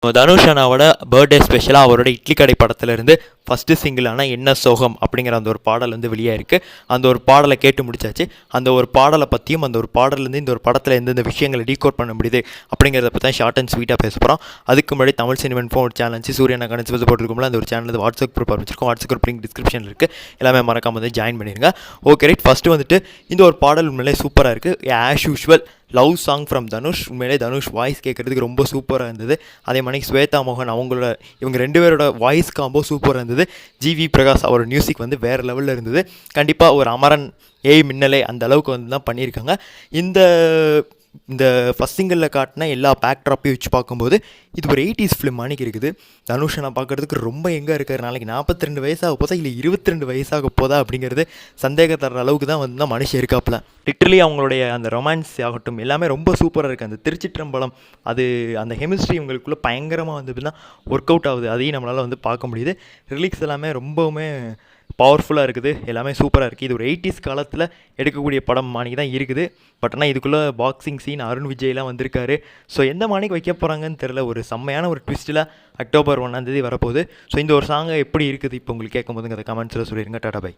தனுஷ் அண்ணாவோட பர்த்டே ஸ்பெஷலாக அவரோட இட்லி கடை படத்துலேருந்து ஃபஸ்ட்டு சிங்கிளான என்ன சோகம் அப்படிங்கிற அந்த ஒரு பாடல் வந்து வெளியாயிருக்கு. அந்த ஒரு பாடலை கேட்டு முடிச்சாச்சு. அந்த ஒரு பாடலை பற்றியும் அந்த ஒரு பாடலேருந்து இந்த ஒரு படத்தில் எந்தெந்த விஷயங்களை டீகோட் பண்ண முடியுது அப்படிங்கிறத பற்றி தான் ஷார்ட் அண்ட் ஸ்வீட்டாக பேச போகிறோம். அதுக்கு முன்னாடி தமிழ் சினிமன் ஃபோன் ஒரு சேனல் சூரியனா கணிச்சு வந்து போட்டுருக்கோம்ல, அந்த ஒரு சேனல் வாட்ஸ்அப் குரூப் ஆரம்பிச்சிருக்கோம். வாட்ஸ்அப் குரூப் லிங்க் டிஸ்கிரிப்ஷனில் இருக்குது. எல்லாமே மறக்காம வந்து ஜாயின் பண்ணிடுங்க. Okay right. ஃபஸ்ட்டு வந்துட்டு இந்த ஒரு பாடல் உண்மையிலே சூப்பராக இருக்குது. As usual love song from Dhanush. உண்மையிலே தனுஷ் வாய்ஸ் கேட்குறதுக்கு ரொம்ப சூப்பராக இருந்தது. அதே மாதிரி ஸ்வேதா மோகன் இவங்க 2 பேரோட வாய்ஸ் காம்போ சூப்பராக இருந்தது. ஜிவி பிரகாஷ் அவரோட மியூசிக் வந்து வேறு லெவலில் இருந்தது. கண்டிப்பாக ஒரு அமரன் ஏய் மின்னலே அந்த அளவுக்கு வந்து தான் பண்ணியிருக்காங்க. இந்த ஃபஸ்ட் சிங்கிளில் காட்டின எல்லா பேக்ட்ராப்பையும் வச்சு பார்க்கும்போது இது ஒரு 80s ஃபிலிம் அன்றைக்கி இருக்குது. தனுஷை நான் பார்க்குறதுக்கு ரொம்ப எங்கே இருக்கார். நாளைக்கு 42 வயசாக போதா இல்லை 22 வயசாக போதா அப்படிங்கிறது சந்தேகத்தர அளவுக்கு தான் வந்து தான் மனுஷன் இருக்காப்புல. லிட்ரலி அவங்களுடைய அந்த ரொமான்ஸ் ஆகட்டும் எல்லாமே ரொம்ப சூப்பராக இருக்குது. அந்த திருச்சிற்றம்பலம் அந்த கெமிஸ்ட்ரி இவங்களுக்குள்ளே பயங்கரமாக வந்து ஒர்க் அவுட் ஆகுது. அதையும் நம்மளால் வந்து பார்க்க முடியுது. ரிலீக்ஸ் எல்லாமே ரொம்பவுமே பவர்ஃபுல்லாக இருக்குது. எல்லாமே சூப்பராக இருக்குது. இது ஒரு 80s காலத்தில் எடுக்கக்கூடிய படம் மாணிக்கு தான் இருக்குது. பட் ஆனால் இதுக்குள்ளே பாக்ஸிங் சீன் அருண் விஜய்லாம் வந்திருக்காரு. ஸோ எந்த மாணிக்கு வைக்க போகிறாங்கன்னு தெரில. ஒரு செம்மையான ஒரு ட்விஸ்ட்டில் அக்டோபர் 1 வரப்போகுது. ஸோ இந்த ஒரு சாங்கை எப்படி இருக்குது இப்போ உங்களுக்கு கேட்கும்போதுங்க அதை கமெண்ட்ஸில் சொல்லிடுங்க. Tata bye.